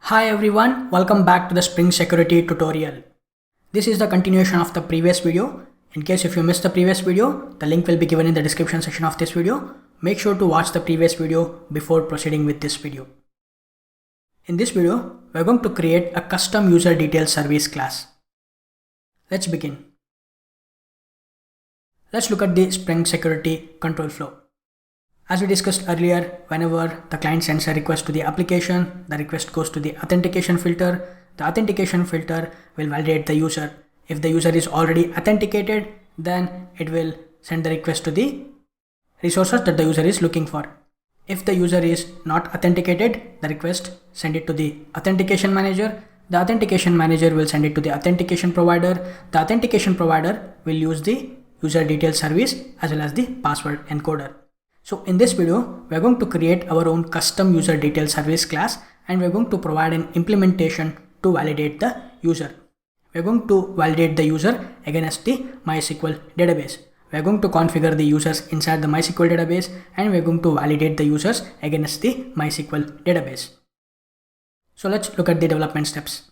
Hi everyone, welcome back to the Spring Security tutorial. This is the continuation of the previous video. In case if you missed the previous video, the link will be given in the description section of this video. Make sure to watch the previous video before proceeding with this video. In this video, we are going to create a custom user details service class. Let's begin. Let's look at the Spring Security control flow. As we discussed earlier, whenever the client sends a request to the application, the request goes to the authentication filter. The authentication filter will validate the user. If the user is already authenticated, then it will send the request to the resources that the user is looking for. If the user is not authenticated, the request send it to the authentication manager. The authentication manager will send it to the authentication provider. The authentication provider will use the user details service as well as the password encoder. So in this video, we are going to create our own custom user details service class, and we are going to provide an implementation to validate the user. We are going to validate the user against the MySQL database. We are going to configure the users inside the MySQL database, and we are going to validate the users against the MySQL database. So let's look at the development steps.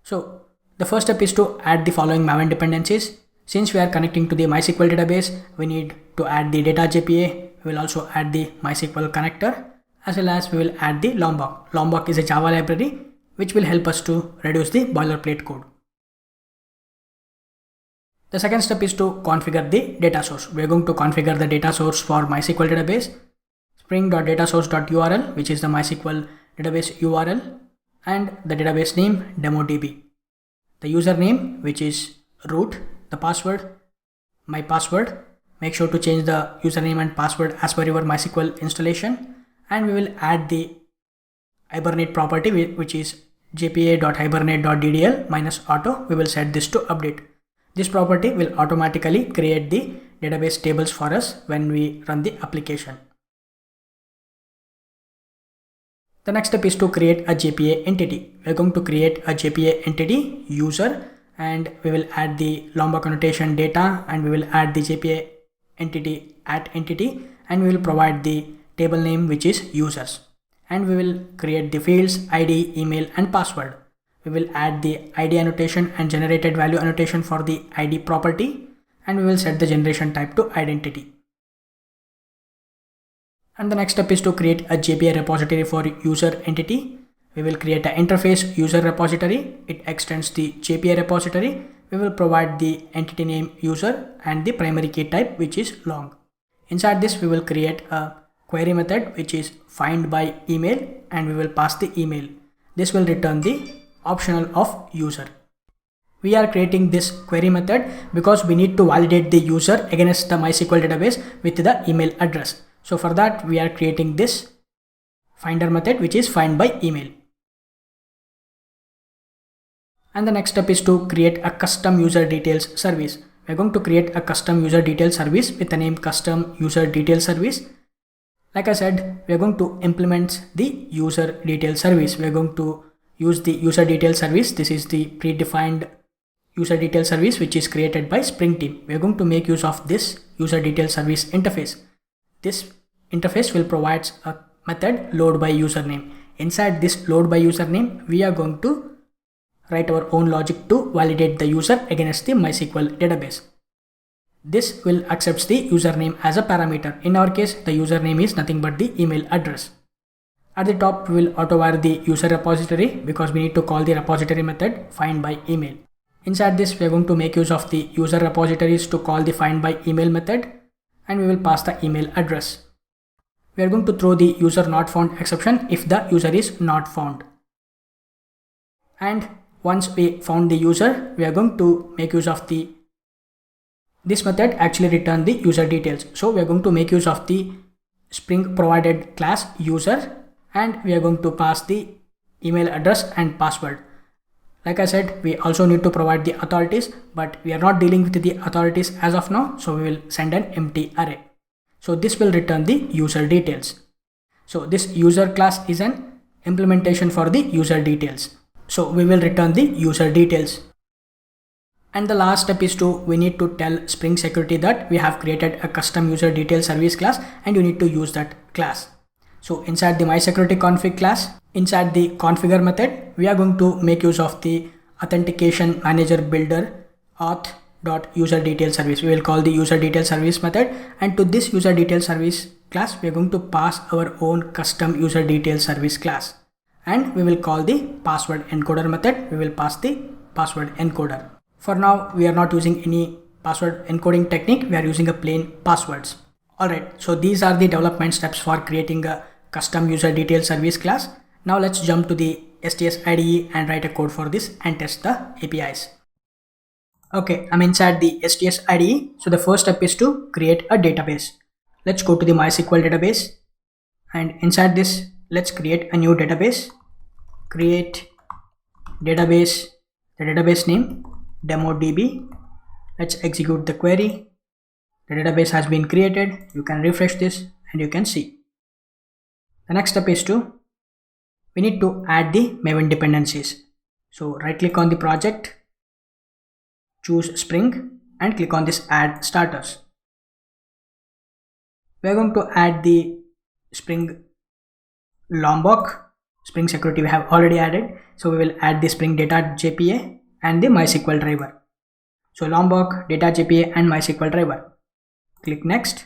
So the first step is to add the following Maven dependencies. Since we are connecting to the MySQL database, we need to add the data JPA. We will also add the MySQL connector, as well as we will add the Lombok. Lombok is a Java library which will help us to reduce the boilerplate code. The second step is to configure the data source. We are going to configure the data source for MySQL database, spring.datasource.url, which is the MySQL database URL, and the database name DemoDB. The username, which is root, the password, my password. Make sure to change the username and password as per your MySQL installation, and we will add the Hibernate property, which is jpa.hibernate.ddl -auto. We will set this to update. This property will automatically create the database tables for us when we run the application. The next step is to create a JPA entity. We are going to create a JPA entity user, and we will add the Lombok annotation data, and we will add the JPA entity @entity, and we will provide the table name, which is users, and we will create the fields ID, email, and password. We will add the ID annotation and generated value annotation for the ID property, and we will set the generation type to identity. And the next step is to create a JPA repository for user entity. We will create an interface user repository. It extends the JPA repository. We will provide the entity name user and the primary key type, which is long. Inside this, we will create a query method, which is find by email, and we will pass the email. This will return the optional of user. We are creating this query method because we need to validate the user against the MySQL database with the email address. So for that, we are creating this finder method, which is find by email. And the next step is to create a custom user details service. We are going to create a custom user details service with the name custom user details service. Like I said, we are going to implement the user details service. We are going to use the user details service. This is the predefined user details service which is created by Spring team. We are going to make use of this user details service interface. This interface will provide a method load by username. Inside this load by username, we are going to write our own logic to validate the user against the MySQL database. This will accept the username as a parameter. In our case, the username is nothing but the email address. At the top, we will auto-wire the user repository because we need to call the repository method find by email. Inside this, we are going to make use of the user repositories to call the find by email method, and we will pass the email address. We are going to throw the user not found exception if the user is not found. And once we found the user, we are going to make use of this method actually return the user details. So we are going to make use of the Spring provided class user, and we are going to pass the email address and password. Like I said, we also need to provide the authorities, but we are not dealing with the authorities as of now, so we will send an empty array. So this will return the user details. So this user class is an implementation for the user details. So we will return the user details. And the last step is we need to tell Spring Security that we have created a custom user details service class and you need to use that class. So inside the MySecurity config class, Inside the configure method, we are going to make use of the authentication manager builder auth.userdetailService. We will call the user detail service method, and to this user detail service class, we are going to pass our own custom user detail service class, and we will call the password encoder method. We will pass the password encoder. For now, we are not using any password encoding technique. We are using a plain passwords. Alright, so these are the development steps for creating a custom user detail service class. Now let's jump to the STS IDE and write a code for this and test the APIs. Okay, I'm inside the STS IDE. So the first step is to create a database. Let's go to the MySQL database, and inside this, let's create a new database. Create database, the database name DemoDB. Let's execute the query. The database has been created. You can refresh this and you can see. The next step is we need to add the Maven dependencies. So right click on the project, choose Spring and click on this add starters. We are going to add the Spring Lombok, Spring Security we have already added. So we will add the Spring Data JPA and the MySQL driver. So Lombok, Data JPA and MySQL driver. Click next.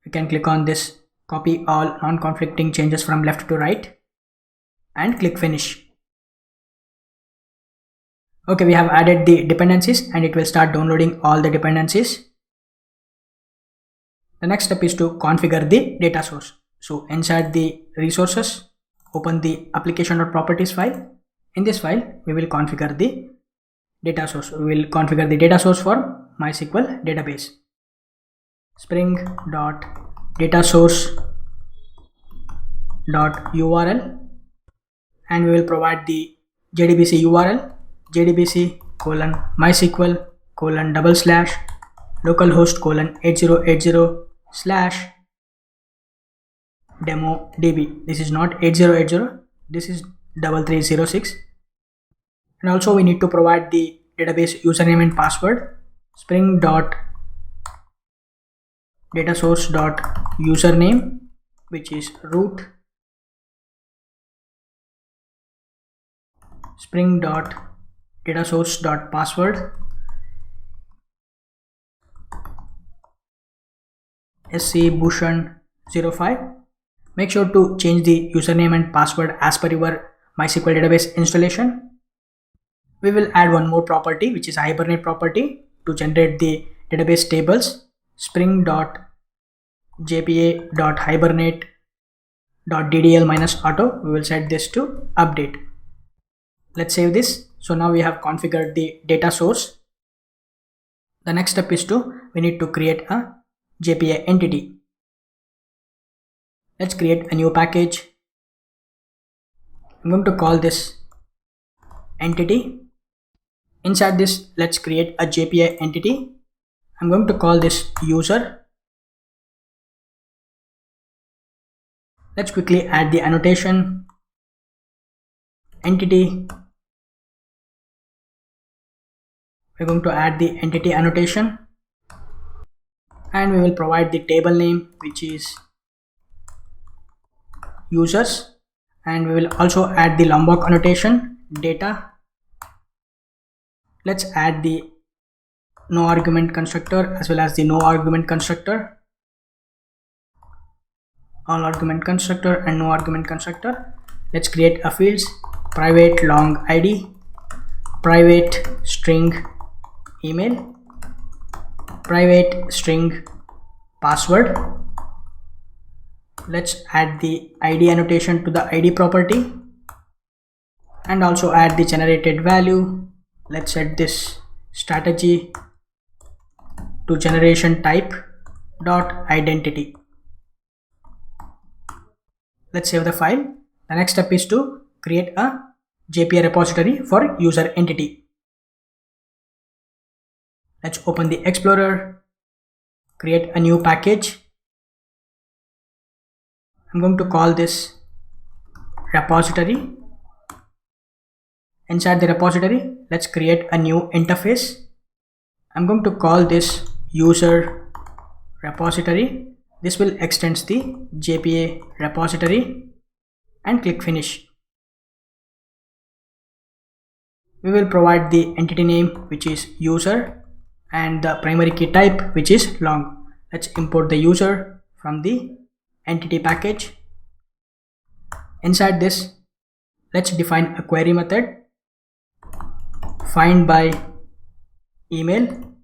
You can click on this copy all non-conflicting changes from left to right and click finish. Okay, we have added the dependencies and it will start downloading all the dependencies. The next step is to configure the data source. So inside the resources, open the application.properties file. In this file, we will configure the data source. We will configure the data source for MySQL database. Spring.datasource.url, and we will provide the JDBC URL jdbc:/localhost:/8080/demodb. This is not 8080, this is 3306. And also we need to provide the database username and password. Spring.datasource.username, which is root. Spring.datasource.password, scbhushan05. Make sure to change the username and password as per your MySQL database installation. We will add one more property, which is Hibernate property, to generate the database tables. Spring.jpa.hibernate.ddl-auto. We will set this to update. Let's save this. So now we have configured the data source. The next step is we need to create a JPA entity. Let's create a new package. I'm going to call this entity. Inside this, let's create a JPA entity. I'm going to call this user. Let's quickly add the annotation. Entity. We're going to add the entity annotation, and we will provide the table name, which is users, and we will also add the Lombok annotation data. Let's add the no argument constructor as well as the no argument constructor, all argument constructor and no argument constructor. Let's create a fields: private long ID, private string email, private string password. Let's add the ID annotation to the ID property and also add the generated value. Let's set this strategy to generation type dot identity. Let's save the file. The next step is to create a JPA repository for user entity. Let's open the Explorer, create a new package. I'm going to call this repository. Inside the repository, let's create a new interface. I'm going to call this user repository. This will extend the JPA repository, and click finish. We will provide the entity name, which is user, and the primary key type, which is long. Let's import the user from the entity package. Inside this, let's define a query method, find by email.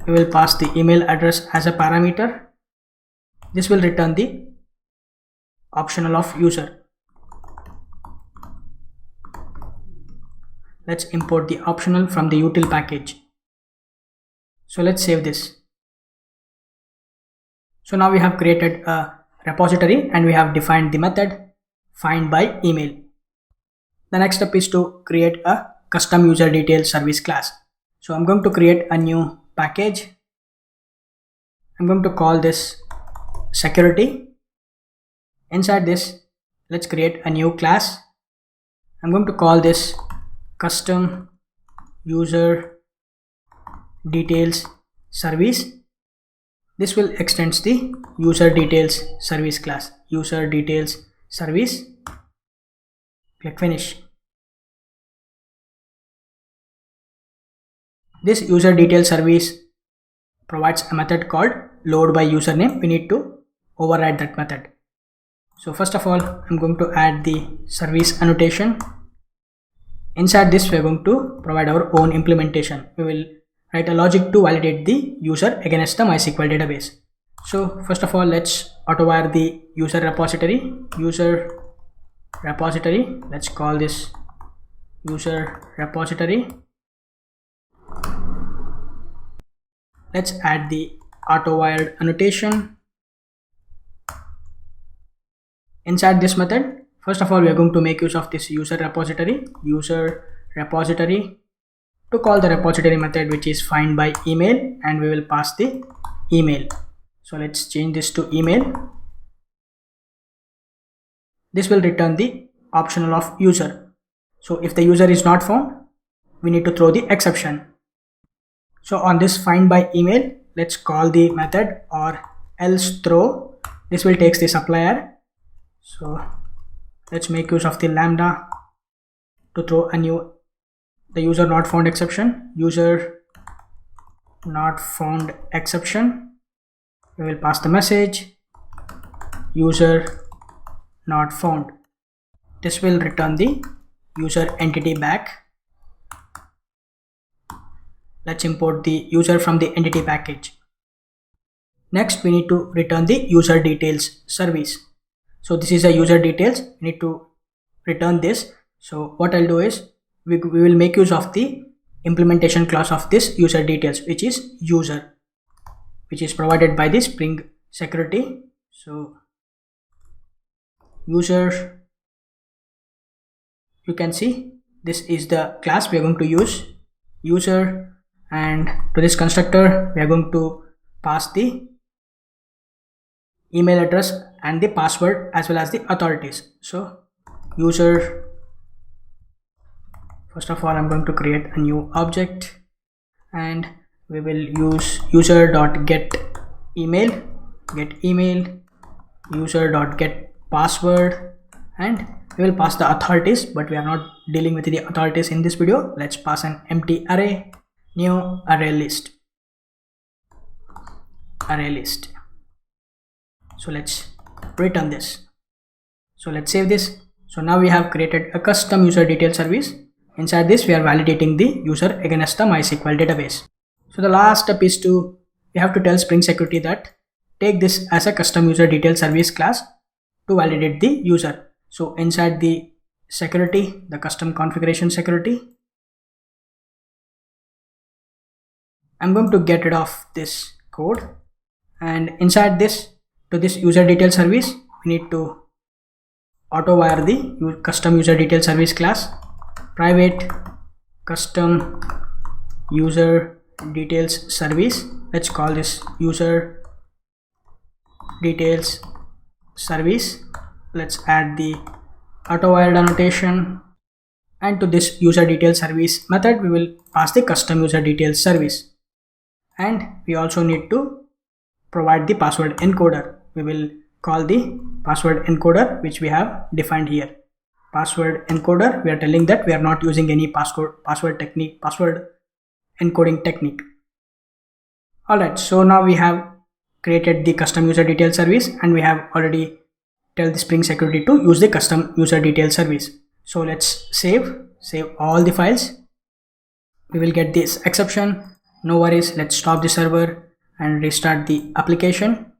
We will pass the email address as a parameter. This will return the optional of user. Let's import the optional from the util package. So let's save this. So now we have created a repository and we have defined the method find by email. The next step is to create a custom user detail service class. So I'm going to create a new package. I'm going to call this security. Inside this, let's create a new class. I'm going to call this custom user details service. This will extend the user details service class. User details service. Click finish. This user detail service provides a method called load by username. We need to override that method. So first of all, I'm going to add the service annotation. Inside this, we're going to provide our own implementation. We will write a logic to validate the user against the MySQL database. So first of all, let's auto-wire the user repository. User repository. Let's call this user repository. Let's add the auto-wired annotation. Inside this method, first of all, we are going to make use of this user repository. To call the repository method, which is find by email, and we will pass the email. So let's change this to email. This will return the optional of user. So if the user is not found, we need to throw the exception. So on this find by email, let's call the method or else throw. This will take the supplier. So let's make use of the lambda to throw the user not found exception. User not found exception. We will pass the message user not found. This will return the user entity back. Let's import the user from the entity package. Next, we need to return the user details service. So this is a user details. We need to return this. So what I'll do is we will make use of the implementation class of this user details, which is user, which is provided by the Spring security. So user, you can see this is the class we are going to use, user, and to this constructor we are going to pass the email address and the password as well as the authorities. So user, first of all, I'm going to create a new object and we will use user.getEmail, user.getPassword, and we will pass the authorities, but we are not dealing with the authorities in this video. Let's pass an empty array, new array list. So let's return this. So let's save this. So now we have created a custom user detail service. Inside this, we are validating the user against the MySQL database. So the last step is we have to tell Spring Security that take this as a custom user detail service class to validate the user. So inside the security, the custom configuration security, I'm going to get rid of this code, and inside this, to this user detail service, we need to auto wire the custom user detail service class, private custom user details service. Let's call this user details service. Let's add the auto wired annotation, and to this user detail service method we will pass the custom user details service, and we also need to provide the password encoder. We will call the password encoder which we have defined here. Password encoder, we are telling that we are not using any password encoding technique. Alright, so now we have created the custom user detail service, and we have already tell the Spring Security to use the custom user detail service. So let's save all the files. We will get this exception. No worries, let's stop the server and restart the application.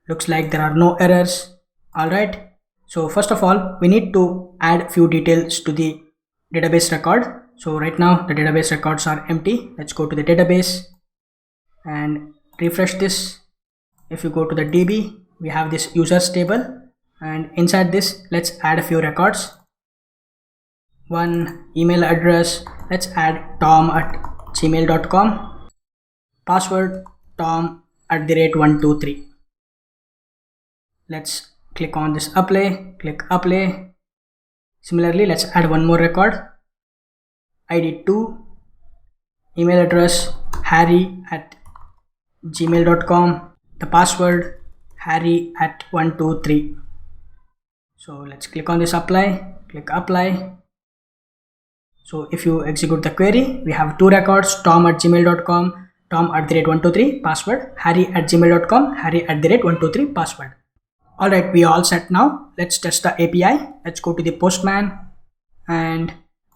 Looks like there are no errors. Alright, so first of all, we need to add few details to the database record. So right now the database records are empty. Let's go to the database and refresh this. If you go to the DB, we have this users table, and inside this let's add a few records. One email address, let's add tom@gmail.com, password tom@123. Let's click on this apply, click apply. Similarly, let's add one more record, id 2, email address harry@gmail.com, the password harry@123. So let's click on this apply, click apply. So if you execute the query, we have two records, tom@gmail.com, tom@123, password harry@gmail.com, harry@123, password. Alright, we are all set now. Let's test the API. Let's go to the Postman, and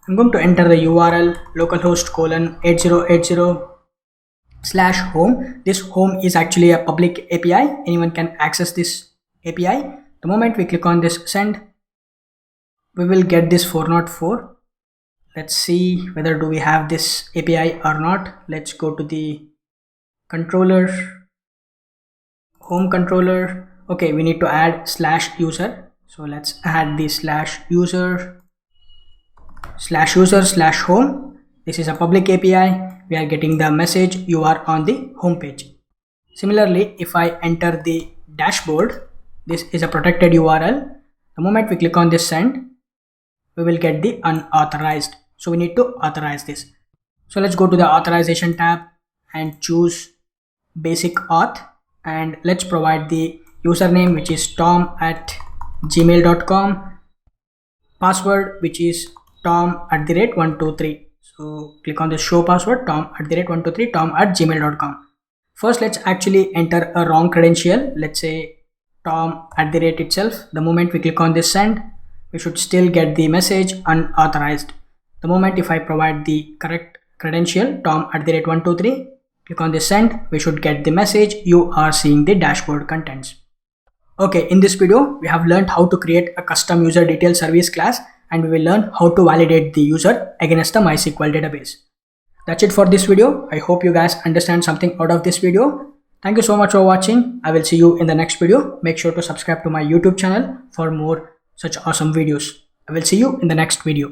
I'm going to enter the URL localhost:8080/home. This home is actually a public API. Anyone can access this API. The moment we click on this send, we will get this 404. Let's see whether do we have this API or not. Let's go to the controller, home controller. Okay, we need to add /user. So let's add the /user/home. This is a public API. We are getting the message you are on the home page. Similarly, if I enter the dashboard, this is a protected URL. The moment we click on this send, we will get the unauthorized. So we need to authorize this. So let's go to the authorization tab and choose basic auth, and let's provide the username which is tom@gmail.com, password which is tom@123. So click on the show password, tom@123, tom@gmail.com. First, let's actually enter a wrong credential. Let's say tom@ itself. The moment we click on this send, we should still get the message unauthorized. The moment if I provide the correct credential, tom@123, click on this send, we should get the message you are seeing the dashboard contents. Okay, in this video, we have learned how to create a custom user detail service class, and we will learn how to validate the user against the MySQL database. That's it for this video. I hope you guys understand something out of this video. Thank you so much for watching. I will see you in the next video. Make sure to subscribe to my YouTube channel for more such awesome videos. I will see you in the next video.